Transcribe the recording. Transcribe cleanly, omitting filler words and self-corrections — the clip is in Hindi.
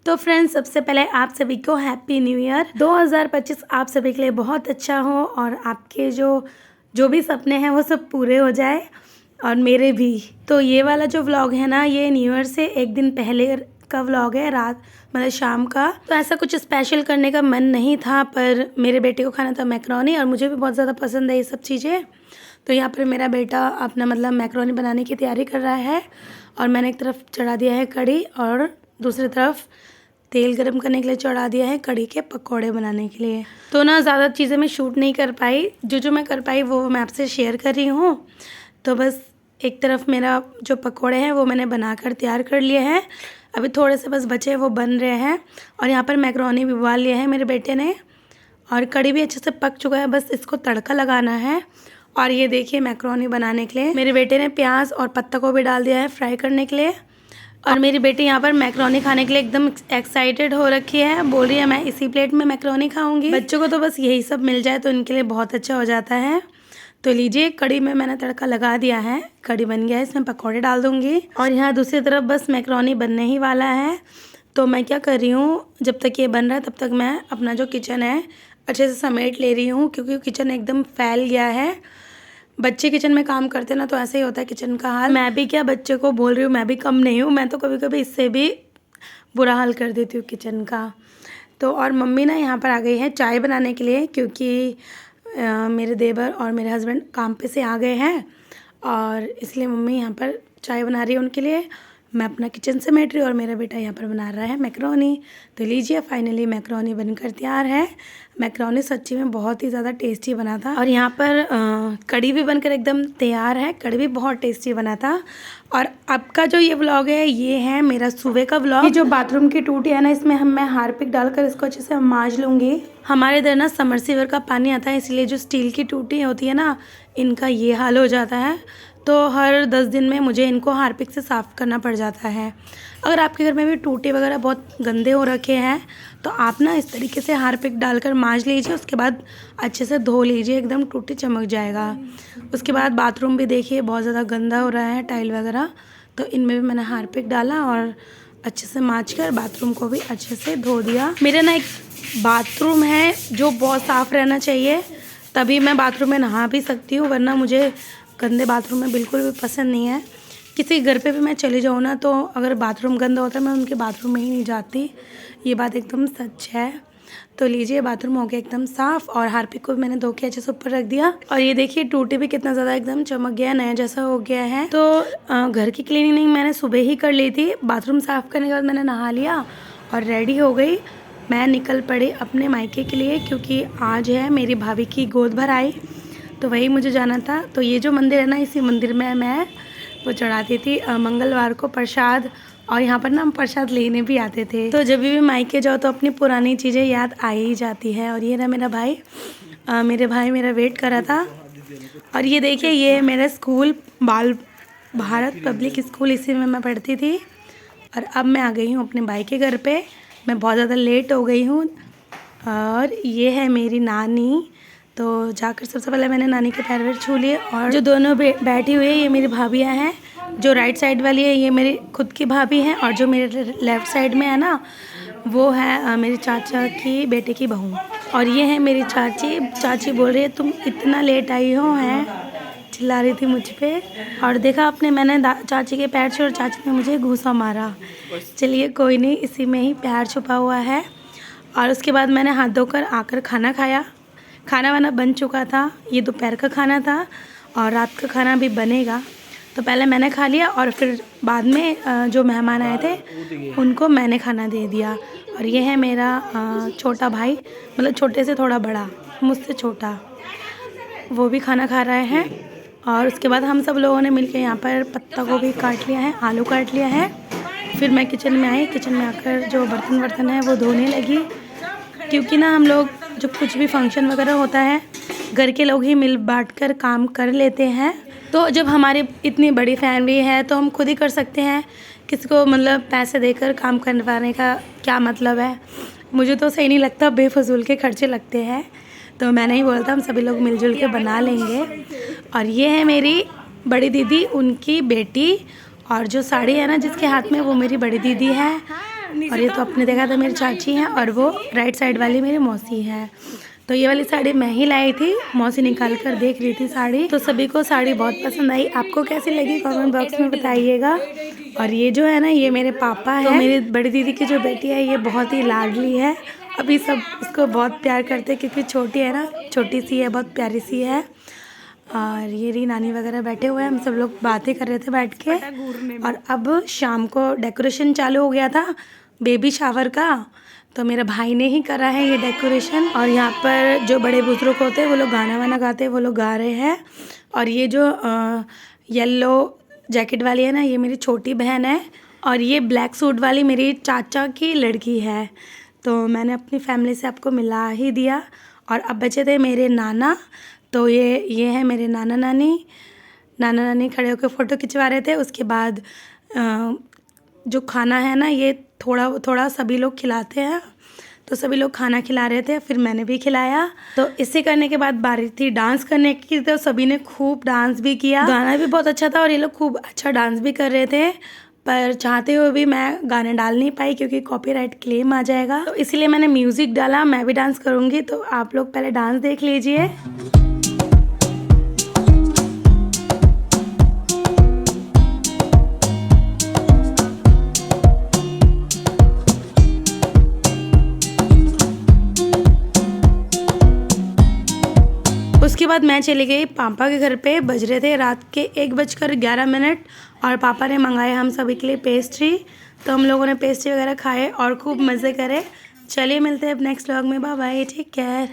तो फ्रेंड्स, सबसे पहले आप सभी को हैप्पी न्यू ईयर। 2025 आप सभी के लिए बहुत अच्छा हो और आपके जो भी सपने हैं वो सब पूरे हो जाए और मेरे भी। तो ये वाला जो व्लॉग है ना, ये न्यू ईयर से एक दिन पहले का व्लॉग है, रात मतलब शाम का। तो ऐसा कुछ स्पेशल करने का मन नहीं था, पर मेरे बेटे को खाना था मैक्रोनी और मुझे भी बहुत ज़्यादा पसंद है ये सब चीज़ें। तो यहाँ पर मेरा बेटा अपना मतलब मैक्रोनी बनाने की तैयारी कर रहा है और मैंने एक तरफ चढ़ा दिया है कढ़ी और दूसरी तरफ तेल गरम करने के लिए चढ़ा दिया है कढ़ी के पकोड़े बनाने के लिए। तो ना ज़्यादा चीज़ें मैं शूट नहीं कर पाई, जो मैं कर पाई वो मैं आपसे शेयर कर रही हूँ। तो बस एक तरफ मेरा जो पकोड़े हैं वो मैंने बनाकर तैयार कर लिए हैं, अभी थोड़े से बस बचे वो बन रहे हैं। और यहाँ पर मैक्रोनी भी उबाल लिया है मेरे बेटे ने और कढ़ी भी अच्छे से पक चुका है, बस इसको तड़का लगाना है। और ये देखिए मैक्रोनी बनाने के लिए मेरे बेटे ने प्याज और पत्ता गोभी डाल दिया है फ्राई करने के लिए। और मेरी बेटी यहाँ पर मैक्रोनी खाने के लिए एकदम एक्साइटेड हो रखी है, बोल रही है मैं इसी प्लेट में मैक्रोनी खाऊंगी। बच्चों को तो बस यही सब मिल जाए तो इनके लिए बहुत अच्छा हो जाता है। तो लीजिए, कढ़ी में मैंने तड़का लगा दिया है, कढ़ी बन गया है, इसमें पकौड़े डाल दूंगी। और यहाँ दूसरी तरफ बस मैक्रोनी बनने ही वाला है। तो मैं क्या कर रही हूँ, जब तक ये बन रहा है तब तक मैं अपना जो किचन है अच्छे से समेट ले रही हूँ, क्योंकि किचन एकदम फैल गया है। बच्चे किचन में काम करते ना तो ऐसे ही होता है किचन का हाल। मैं भी क्या बच्चे को बोल रही हूँ, मैं भी कम नहीं हूँ, मैं तो कभी कभी इससे भी बुरा हाल कर देती हूँ किचन का। तो और मम्मी ना यहाँ पर आ गई है चाय बनाने के लिए, क्योंकि मेरे देवर और मेरे हस्बैंड काम पे से आ गए हैं और इसलिए मम्मी यहाँ पर चाय बना रही है उनके लिए। मैं अपना किचन समेट रही हूँ और मेरा बेटा यहाँ पर बना रहा है मैक्रोनी। तो लीजिए, फाइनली मैक्रोनी बनकर तैयार है। मैक्रोनी सच्ची में बहुत ही ज़्यादा टेस्टी बना था। और यहाँ पर कढ़ी भी बनकर एकदम तैयार है, कढ़ी भी बहुत टेस्टी बना था। और अब का जो ये व्लॉग है ये है मेरा सुबह का व्लॉग। ये जो बाथरूम की टूटी है ना, इसमें मैं हार्पिक डालकर इसको अच्छे से मांज लूँगी। हमारे इधर ना समरसीवर का पानी आता है, इसलिए जो स्टील की टूटी होती है ना, इनका ये हाल हो जाता है। तो हर 10 दिन में मुझे इनको हार्पिक से साफ़ करना पड़ जाता है। अगर आपके घर में भी टूटे वगैरह बहुत गंदे हो रखे हैं तो आप ना इस तरीके से हार्पिक डालकर मांज लीजिए, उसके बाद अच्छे से धो लीजिए, एकदम टूटी चमक जाएगा। उसके बाद बाथरूम भी देखिए बहुत ज़्यादा गंदा हो रहा है, टाइल वगैरह, तो इनमें भी मैंने हार्पिक डाला और अच्छे से मांज कर बाथरूम को भी अच्छे से धो दिया। मेरा ना एक बाथरूम है जो बहुत साफ़ रहना चाहिए, तभी मैं बाथरूम में नहा भी सकती हूँ, वरना मुझे गंदे बाथरूम में बिल्कुल भी पसंद नहीं है। किसी घर पे भी मैं चली जाऊँ ना, तो अगर बाथरूम गंदा होता है मैं उनके बाथरूम में ही नहीं जाती, ये बात एकदम सच है। तो लीजिए, बाथरूम हो गया एकदम साफ़ और हार्पिक को भी मैंने धो के अच्छे से ऊपर रख दिया। और ये देखिए टूटी भी कितना ज़्यादा एकदम चमक गया, नया जैसा हो गया है। तो घर की क्लीनिंग मैंने सुबह ही कर ली थी। बाथरूम साफ़ करने के बाद मैंने नहा लिया और रेडी हो गई। मैं निकल पड़ी अपने मायके के लिए, क्योंकि आज है मेरी भाभी की गोद भराई, तो वही मुझे जाना था। तो ये जो मंदिर है ना, इसी मंदिर में मैं वो चढ़ाती थी मंगलवार को प्रसाद, और यहाँ पर ना हम प्रसाद लेने भी आते थे। तो जब भी मायके जाओ तो अपनी पुरानी चीज़ें याद आ ही जाती है। और ये रहा मेरा भाई, मेरे भाई मेरा वेट कर रहा था। और ये देखिए, ये है मेरा स्कूल, बाल भारत पब्लिक स्कूल, इसी में मैं पढ़ती थी। और अब मैं आ गई हूँ अपने भाई के घर पे, मैं बहुत ज़्यादा लेट हो गई हूँ। और ये है मेरी नानी। तो जाकर सबसे पहले मैंने नानी के पैर वैर छू लिए। और जो दोनों बैठी हुई है ये मेरी भाभियाँ हैं। जो राइट साइड वाली है ये मेरी खुद की भाभी हैं, और जो मेरे लेफ़्ट साइड में है ना, वो है मेरी चाचा की बेटे की बहू। और ये है मेरी चाची। चाची बोल रही है तुम इतना लेट आई हो, हैं, चिल्ला रही थी मुझ पे। और देखा आपने, मैंने चाची के पैर छू और चाची ने मुझे घूसा मारा। चलिए कोई नहीं, इसी में ही प्यार छुपा हुआ है। और उसके बाद मैंने हाथ धोकर आकर खाना खाया। खाना वाना बन चुका था, ये दोपहर का खाना था और रात का खाना भी बनेगा। तो पहले मैंने खा लिया और फिर बाद में जो मेहमान आए थे उनको मैंने खाना दे दिया। और ये है मेरा छोटा भाई, मतलब छोटे से थोड़ा बड़ा, मुझसे छोटा, वो भी खाना खा रहे हैं। और उसके बाद हम सब लोगों ने मिलकर यहाँ पर पत्ता गोभी काट लिया है, आलू काट लिया है। फिर मैं किचन में आई, किचन में आकर जो बर्तन है वो धोने लगी, क्योंकि ना हम लोग जो कुछ भी फंक्शन वगैरह होता है घर के लोग ही मिल बांट कर काम कर लेते हैं। तो जब हमारी इतनी बड़ी फैमिली है तो हम खुद ही कर सकते हैं, किसी को मतलब पैसे देकर काम करवाने का क्या मतलब है। मुझे तो सही नहीं लगता, बेफजूल के खर्चे लगते हैं। तो मैंने ही बोला था हम सभी लोग मिलजुल के बना लेंगे। और ये है मेरी बड़ी दीदी, उनकी बेटी, और जो साड़ी है ना जिसके हाथ में, वो मेरी बड़ी दीदी है। और ये तो आपने देखा था मेरी चाची हैं और वो राइट साइड वाली मेरी मौसी है। तो ये वाली साड़ी मैं ही लाई थी, मौसी निकाल कर देख रही थी साड़ी। तो सभी को साड़ी बहुत पसंद आई। आपको कैसी लगी कमेंट बॉक्स में बताइएगा। और ये जो है ना, ये मेरे पापा है। तो मेरी बड़ी दीदी की जो बेटी है ये बहुत ही लाडली है। अभी सब इसको बहुत प्यार करते हैं क्योंकि छोटी है ना, छोटी सी है, बहुत प्यारी सी है। और ये रही नानी वगैरह बैठे हुए हैं, हम सब लोग बातें कर रहे थे बैठ के। और अब शाम को डेकोरेशन चालू हो गया था बेबी शावर का, तो मेरे भाई ने ही करा है ये डेकोरेशन। और यहाँ पर जो बड़े बुजुर्ग होते हैं वो लोग गाना वाना गाते हैं, वो लोग गा रहे हैं। और ये जो येलो जैकेट वाली है ना, ये मेरी छोटी बहन है। और ये ब्लैक सूट वाली मेरी चाचा की लड़की है। तो मैंने अपनी फैमिली से आपको मिला ही दिया। और अब बचे थे मेरे नाना, तो ये है मेरे नाना नानी खड़े होकर फ़ोटो खिंचवा रहे थे। उसके बाद जो खाना है ना, ये थोड़ा सभी लोग खिलाते हैं, तो सभी लोग खाना खिला रहे थे, फिर मैंने भी खिलाया। तो इसे करने के बाद बारी थी डांस करने की, तो सभी ने खूब डांस भी किया। गाना भी बहुत अच्छा था और ये लोग खूब अच्छा डांस भी कर रहे थे। पर चाहते हुए भी मैं गाने डाल नहीं पाई क्योंकि कॉपीराइट क्लेम आ जाएगा, तो इसीलिए मैंने म्यूज़िक डाला। मैं भी डांस करूँगी, तो आप लोग पहले डांस देख लीजिए। उसके बाद मैं चली गई पापा के घर पे। बज रहे थे रात के 1:11 और पापा ने मंगाया हम सभी के लिए पेस्ट्री। तो हम लोगों ने पेस्ट्री वगैरह खाए और खूब मज़े करे। चलिए मिलते हैं अब नेक्स्ट व्लॉग में। Bye bye, take care.